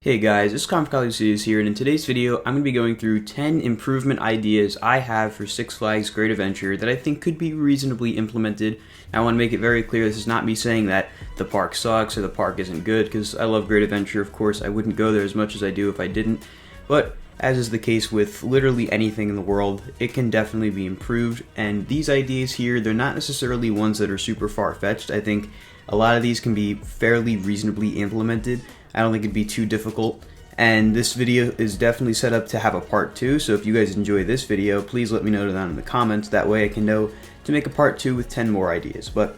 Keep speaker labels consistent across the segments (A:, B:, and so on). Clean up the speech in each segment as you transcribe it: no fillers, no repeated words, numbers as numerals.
A: Hey guys, this is Congo here, and in today's video, I'm going to be going through 10 improvement ideas I have for Six Flags Great Adventure that I think could be reasonably implemented. I want to make it very clear this is not me saying that the park sucks or the park isn't good, because I love Great Adventure, of course. I wouldn't go there as much as I do if I didn't, but as is the case with literally anything in the world, it can definitely be improved, and these ideas here, they're not necessarily ones that are super far-fetched. I think a lot of these can be fairly reasonably implemented. I don't think it'd be too difficult, and this video is definitely set up to have a part 2, so if you guys enjoy this video, please let me know down in the comments. That way I can know to make a part 2 with 10 more ideas. But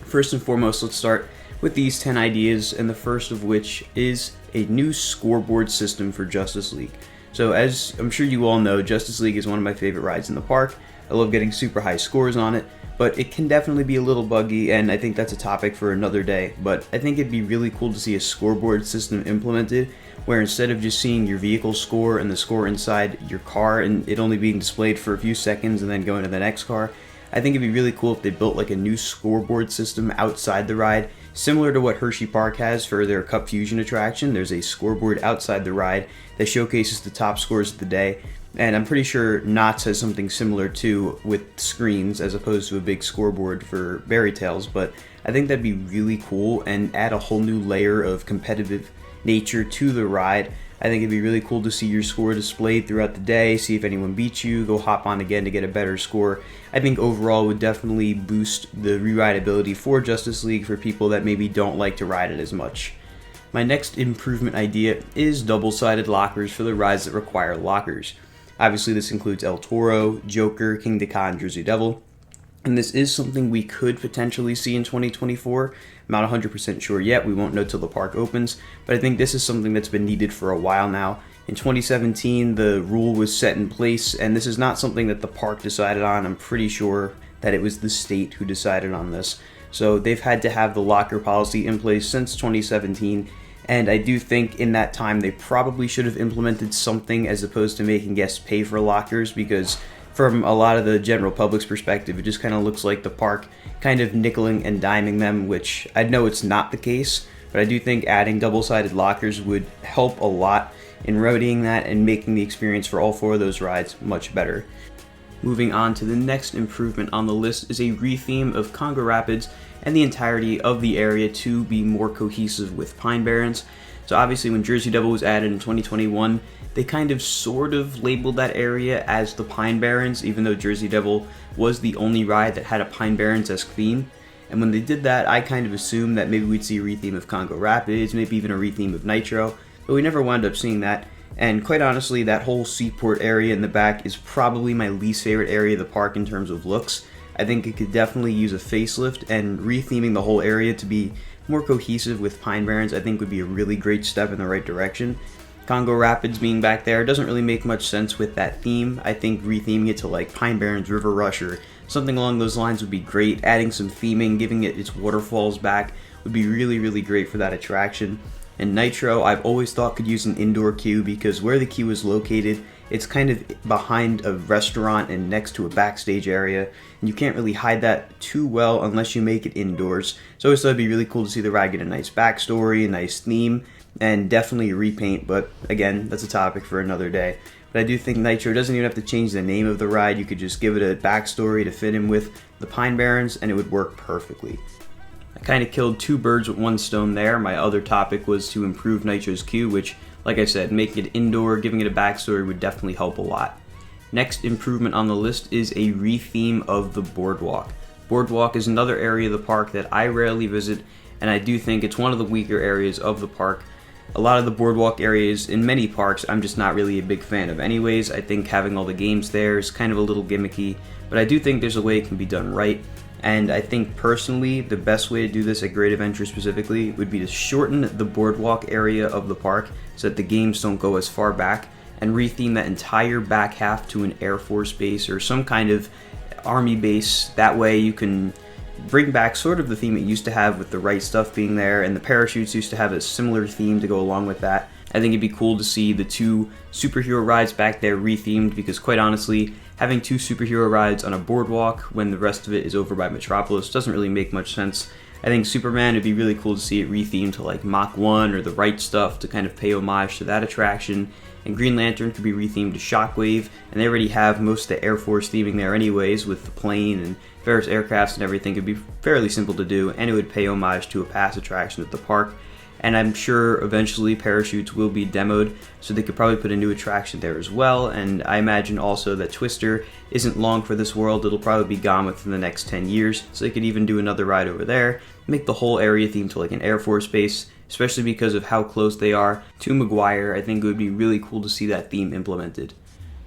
A: first and foremost, let's start with these 10 ideas, and the first of which is a new scoreboard system for Justice League. So as I'm sure you all know, Justice League is one of my favorite rides in the park. I love getting super high scores on it, but it can definitely be a little buggy, and I think that's a topic for another day. But I think it'd be really cool to see a scoreboard system implemented where instead of just seeing your vehicle score and the score inside your car and it only being displayed for a few seconds and then going to the next car, I think it'd be really cool if they built like a new scoreboard system outside the ride, similar to what Hershey Park has for their Cup Fusion attraction. There's a scoreboard outside the ride that showcases the top scores of the day. And I'm pretty sure Knott's has something similar too, with screens as opposed to a big scoreboard for Fairy Tales, but I think that'd be really cool and add a whole new layer of competitive nature to the ride. I think it'd be really cool to see your score displayed throughout the day, see if anyone beats you, go hop on again to get a better score. I think overall would definitely boost the re-rideability for Justice League for people that maybe don't like to ride it as much. My next improvement idea is double-sided lockers for the rides that require lockers. Obviously, this includes El Toro, Joker, King Deca, and Jersey Devil. And this is something we could potentially see in 2024. I'm not 100% sure yet. We won't know till the park opens. But I think this is something that's been needed for a while now. In 2017, the rule was set in place, and this is not something that the park decided on. I'm pretty sure that it was the state who decided on this. So they've had to have the locker policy in place since 2017. And I do think in that time they probably should have implemented something as opposed to making guests pay for lockers, because from a lot of the general public's perspective, it just kind of looks like the park kind of nickeling and diming them, which I know it's not the case, but I do think adding double-sided lockers would help a lot in remedying that and making the experience for all 4 of those rides much better. Moving on to the next improvement on the list is a retheme of Congo Rapids and the entirety of the area to be more cohesive with Pine Barrens. So obviously when Jersey Devil was added in 2021, they kind of sort of labeled that area as the Pine Barrens, even though Jersey Devil was the only ride that had a Pine Barrens-esque theme. And when they did that, I kind of assumed that maybe we'd see a retheme of Congo Rapids, maybe even a retheme of Nitro, but we never wound up seeing that. And quite honestly, that whole seaport area in the back is probably my least favorite area of the park in terms of looks. I think it could definitely use a facelift, and retheming the whole area to be more cohesive with Pine Barrens I think would be a really great step in the right direction. Congo Rapids being back there doesn't really make much sense with that theme. I think retheming it to like Pine Barrens River Rush or something along those lines would be great. Adding some theming, giving it its waterfalls back would be really great for that attraction. And Nitro, I've always thought could use an indoor queue, because where the queue is located, it's kind of behind a restaurant and next to a backstage area, and you can't really hide that too well unless you make it indoors. So I always thought it'd be really cool to see the ride get a nice backstory, a nice theme, and definitely a repaint, but again, that's a topic for another day. But I do think Nitro doesn't even have to change the name of the ride. You could just give it a backstory to fit in with the Pine Barrens, and it would work perfectly. I kind of killed 2 birds with 1 stone there. My other topic was to improve Nitro's queue, which, like I said, making it indoor, giving it a backstory would definitely help a lot. Next improvement on the list is a retheme of the Boardwalk. Boardwalk is another area of the park that I rarely visit, and I do think it's one of the weaker areas of the park. A lot of the Boardwalk areas in many parks I'm just not really a big fan of anyways. I think having all the games there is kind of a little gimmicky, but I do think there's a way it can be done right. And I think personally the best way to do this at Great Adventure specifically would be to shorten the Boardwalk area of the park so that the games don't go as far back, and retheme that entire back half to an Air Force base or some kind of Army base. That way you can bring back sort of the theme it used to have with the right stuff being there, and the parachutes used to have a similar theme to go along with that. I think it'd be cool to see the 2 superhero rides back there rethemed, because quite honestly, having 2 superhero rides on a boardwalk when the rest of it is over by Metropolis doesn't really make much sense. I think Superman, it'd be really cool to see it rethemed to like Mach 1 or the Right Stuff to kind of pay homage to that attraction. And Green Lantern could be rethemed to Shockwave, and they already have most of the Air Force theming there anyways with the plane and various aircrafts and everything. It'd be fairly simple to do, and it would pay homage to a past attraction at the park. And I'm sure eventually parachutes will be demoed, so they could probably put a new attraction there as well. And I imagine also that Twister isn't long for this world. It'll probably be gone within the next 10 years, so they could even do another ride over there, make the whole area themed to like an Air Force base, especially because of how close they are to McGuire. I think it would be really cool to see that theme implemented.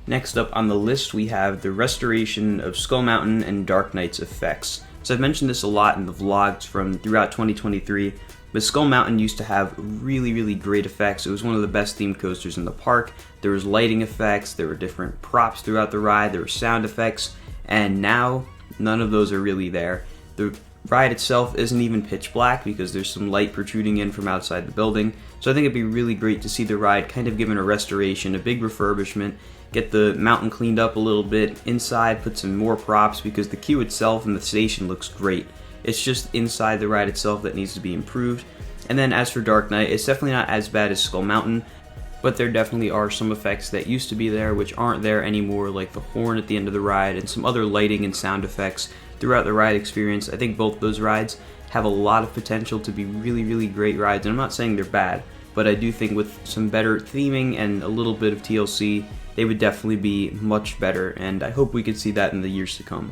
A: Next up on the list, we have the restoration of Skull Mountain and Dark Knight's effects. So I've mentioned this a lot in the vlogs from throughout 2023, but Skull Mountain used to have really great effects. It was one of the best themed coasters in the park. There was lighting effects, there were different props throughout the ride, there were sound effects, and now none of those are really there. The ride itself isn't even pitch black because there's some light protruding in from outside the building. So I think it'd be really great to see the ride kind of given a restoration, a big refurbishment, get the mountain cleaned up a little bit, inside put some more props because the queue itself and the station looks great. It's just inside the ride itself that needs to be improved. And then as for Dark Knight, it's definitely not as bad as Skull Mountain, but there definitely are some effects that used to be there which aren't there anymore, like the horn at the end of the ride and some other lighting and sound effects throughout the ride experience. I think both those rides have a lot of potential to be really great rides, and I'm not saying they're bad, but I do think with some better theming and a little bit of TLC, they would definitely be much better, and I hope we could see that in the years to come.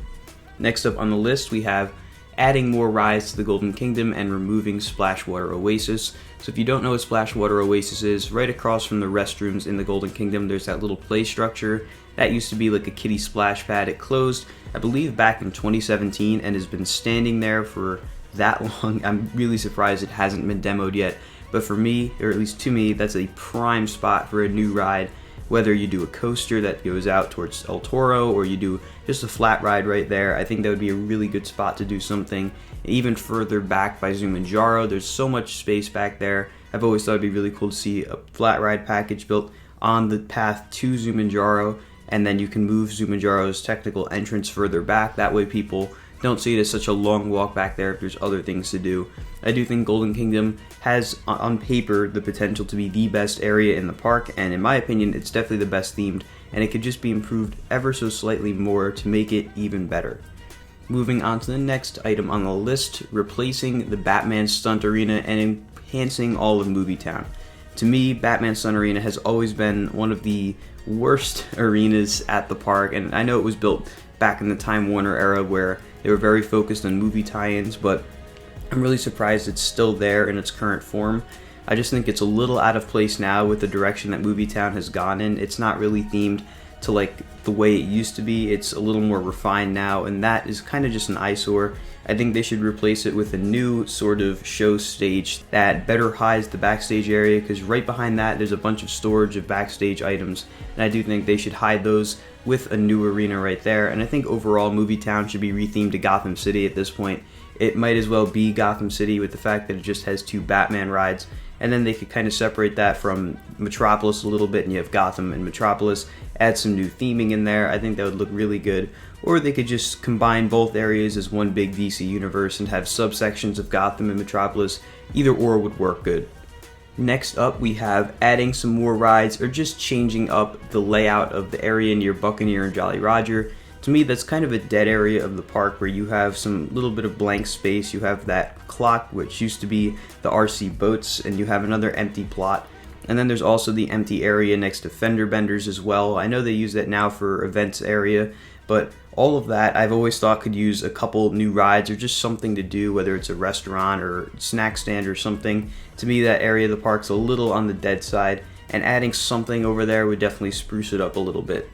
A: Next up on the list, we have adding more rides to the Golden Kingdom and removing Splashwater Oasis. So if you don't know what Splashwater Oasis is, right across from the restrooms in the Golden Kingdom, there's that little play structure. That used to be like a kiddie splash pad. It closed, I believe, back in 2017 and has been standing there for that long. I'm really surprised it hasn't been demoed yet. But for me, or at least to me, that's a prime spot for a new ride. Whether you do a coaster that goes out towards El Toro or you do just a flat ride right there, I think that would be a really good spot to do something. Even further back by Zumanjaro, there's so much space back there. I've always thought it'd be really cool to see a flat ride package built on the path to Zumanjaro, and then you can move Zumanjaro's technical entrance further back. That way people don't see it as such a long walk back there if there's other things to do. I do think Golden Kingdom has, on paper, the potential to be the best area in the park, and in my opinion, it's definitely the best themed, and it could just be improved ever so slightly more to make it even better. Moving on to the next item on the list, replacing the Batman Stunt Arena and enhancing all of Movie-Town. To me, Batman Stunt Arena has always been one of the worst arenas at the park, and I know it was built back in the Time Warner era where they were very focused on movie tie-ins, but I'm really surprised it's still there in its current form. I just think it's a little out of place now with the direction that Movie-Town has gone in. It's not really themed to like the way it used to be. It's a little more refined now, and that is kind of just an eyesore. I think they should replace it with a new sort of show stage that better hides the backstage area, because right behind that there's a bunch of storage of backstage items, and I do think they should hide those with a new arena right there. And I think overall Movie-Town should be rethemed to Gotham City at this point. It might as well be Gotham City with the fact that it just has two Batman rides, and then they could kind of separate that from Metropolis a little bit, and you have Gotham and Metropolis, add some new theming in there. I think that would look really good. Or they could just combine both areas as one big DC universe and have subsections of Gotham and Metropolis. Either or would work good. Next up, we have adding some more rides or just changing up the layout of the area near Buccaneer and Jolly Roger. To me, that's kind of a dead area of the park where you have some little bit of blank space. You have that clock, which used to be the RC boats, and you have another empty plot. And then there's also the empty area next to fender benders as well. I know they use that now for events area, but all of that I've always thought could use a couple new rides or just something to do, whether it's a restaurant or snack stand or something. To me, that area of the park's a little on the dead side, and adding something over there would definitely spruce it up a little bit.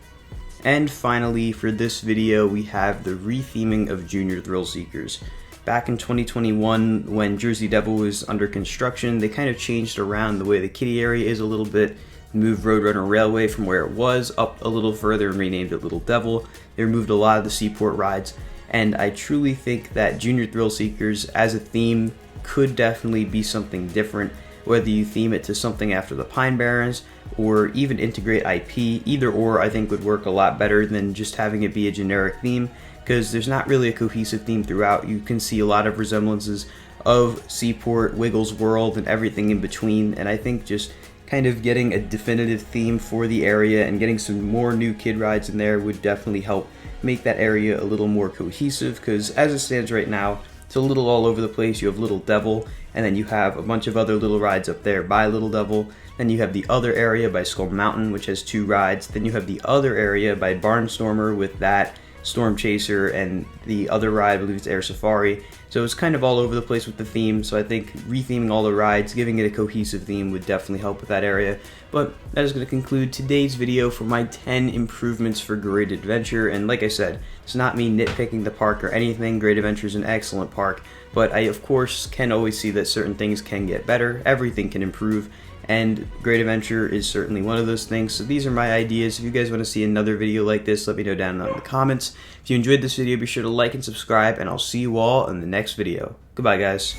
A: And finally, for this video, we have the retheming of Junior Thrill Seekers. Back in 2021, when Jersey Devil was under construction, they kind of changed around the way the kiddie area is a little bit, moved Roadrunner Railway from where it was up a little further and renamed it Little Devil. They removed a lot of the Seaport rides, and I truly think that Junior Thrill Seekers as a theme could definitely be something different, whether you theme it to something after the Pine Barrens or even integrate IP. Either or I think would work a lot better than just having it be a generic theme, because there's not really a cohesive theme throughout. You can see a lot of resemblances of Seaport, Wiggles World, and everything in between. And I think just kind of getting a definitive theme for the area and getting some more new kid rides in there would definitely help make that area a little more cohesive, because as it stands right now, it's a little all over the place. You have Little Devil, and then you have a bunch of other little rides up there by Little Devil. Then you have the other area by Skull Mountain, which has 2 rides. Then you have the other area by Barnstormer with that Storm Chaser, and the other ride, I believe it's Air Safari. So it's kind of all over the place with the theme, so I think retheming all the rides, giving it a cohesive theme would definitely help with that area. But that is going to conclude today's video for my 10 improvements for Great Adventure. And like I said, it's not me nitpicking the park or anything. Great Adventure is an excellent park, but I of course can always see that certain things can get better. Everything can improve, and Great Adventure is certainly one of those things. So these are my ideas. If you guys want to see another video like this, let me know down in the comments. If you enjoyed this video, be sure to like and subscribe, and I'll see you all in the next video. Goodbye, guys.